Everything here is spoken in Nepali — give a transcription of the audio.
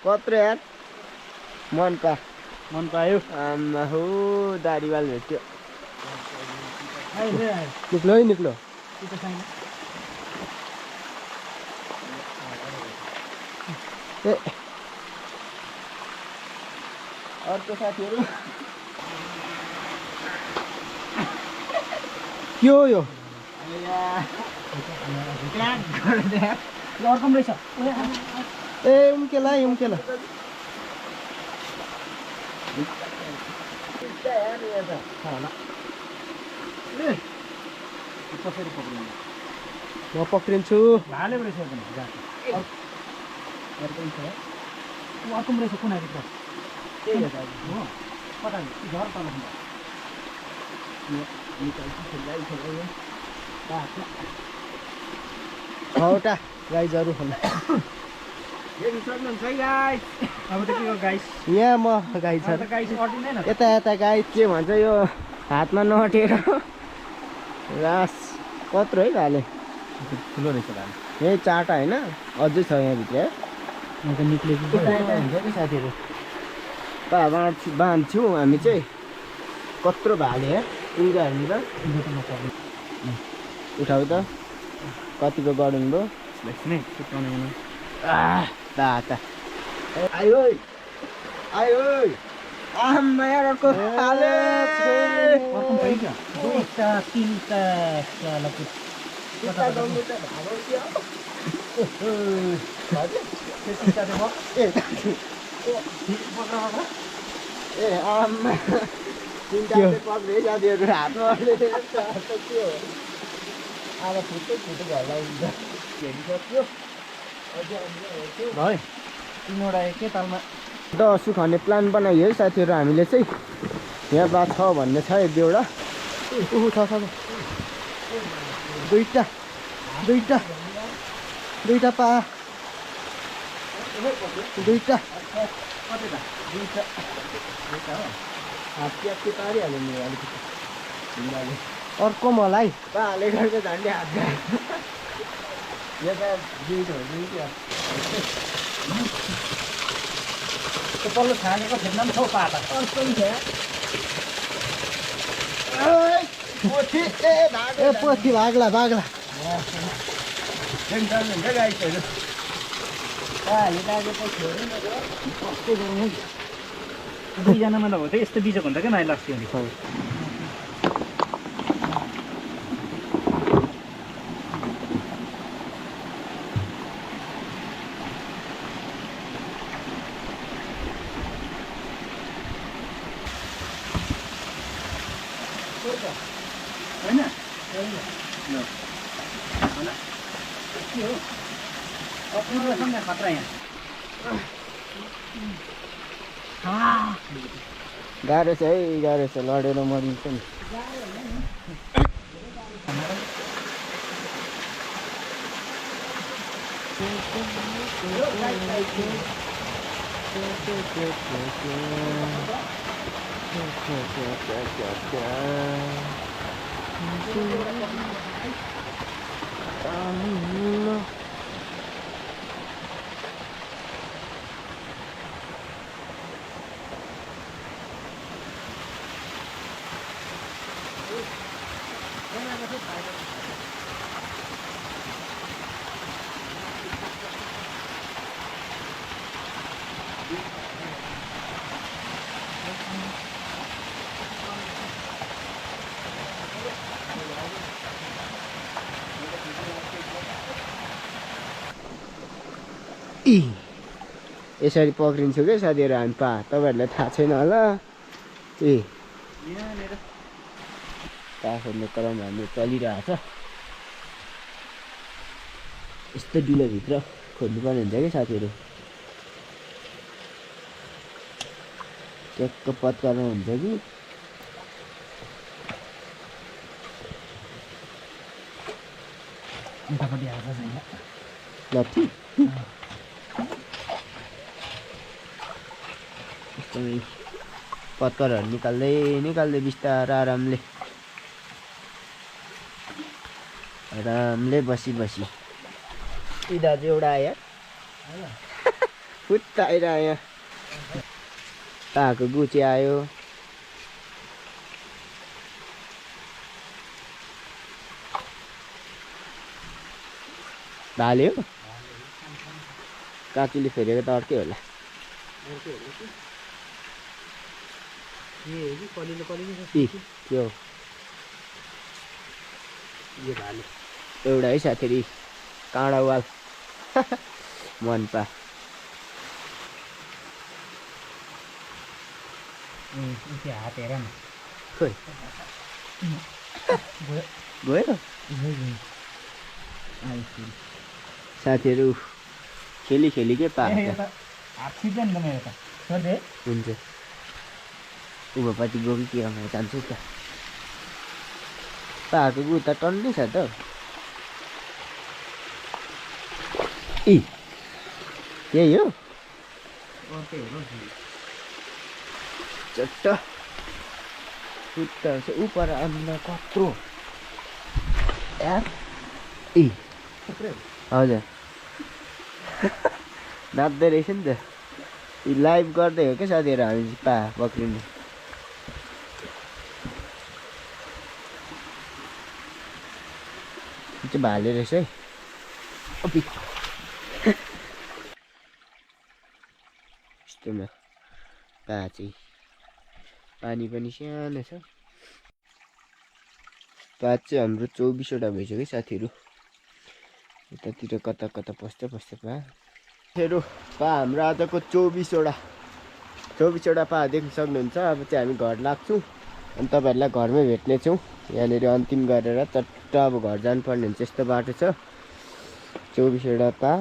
कत्रो यार मन पायो आमा हो दारीवाल भेट्यो निक्लो है निक्लो ए अर्को साथीहरू के हो यो अर्को रहेछ ए उम्केला म पक्रिन्छु छवटा गाइजहरू यहाँ म गाई छ यता यता गाई के भन्छ यो हातमा नअटेर रास कत्रो है भाले ठुलो रहेछ भाले यही चारवटा होइन अझै छ यहाँभित्र निक्लेको हुन्छ कि साथीहरू बाँध्छौँ हामी चाहिँ कत्रो भाले है उल्गा हेर्नु त उठाउ त कतिको गढुङ भयो आयो आम्मा यार अर्को भाले दुईटा तीनटा ए आम्मा तिनटा पक्रे साथीहरू हातमा अब फुटो घरलाई हुन्छ हेरिसक्यो है तिनवटा एकै तालमा दसु खन्ने प्लान बनाइयो है साथीहरू हामीले चाहिँ यहाँ बा छ भन्ने छ एक दुईवटा छ दुईटा पा दुईटा पारिहाल्यो नि अलिकति अर्को मलाई पाले गरेको झन्डै हात यो त पल्लो छानेको फेर्न पनि पाता पोथी भाग्ला दुईजनामा नभए त यस्तो बिजोक हुन्छ क्या माइ लाग्थ्यो नि खतरा यहाँ गाह्रो छ है गाह्रो छ लडेर मरिन्छ नि यसरी पक्रिन्छु क्या साथीहरू हामी तपाईँहरूलाई थाहा छैन होला खोज्ने क्रम हाम्रो चलिरहेछ यस्तो डिलोभित्र खोज्नुपर्ने हुन्छ कि साथीहरू ट्याक्क पत्कर्नु हुन्छ कि लट्ठी एकदमै पत्करहरू निकाल्दै बिस्तारै आरामले बसी यी दाजु एउटा आयो फुत्त आइरह्यो यहाँ पाको गुची आयो भाल्यो काँचुले फेरेको त अर्कै होला के हो एउटा है साथीहरू काँडा वाल मनपा हात हेर न खोइ गयो साथीहरू खेली के पाएको हात छिप्दैन त मेरो त सोधे हुन्छ उभोपट्टि गयो कि के गर्नु जान्छु त पाएको गु त टन्नै छ त इ यही हो चट्ट फुट्टा उपर अन्डा कत्रो यार इ हजुर नाच्दै रहेछ नि त यी लाइभ गर्दै हो क्या साथीहरू हामी पा पक्रिनु चाहिँ भाले रहेछ है यस्तोमा पा चाहिँ पानी पनि सानो छ पा चाहिँ हाम्रो 24वटा भइसक्यो साथीहरू यतातिर कता कता पस्दै पा साथीहरू पा हाम्रो आजको 24वटा पा देख्न सक्नुहुन्छ अब चाहिँ हामी घर लाग्छौँ अनि तपाईँहरूलाई घरमै भेट्नेछौँ यहाँनिर अन्तिम गरेर चट्ट अब घर जानुपर्ने हुन्छ यस्तो बाटो छ 24वटा पा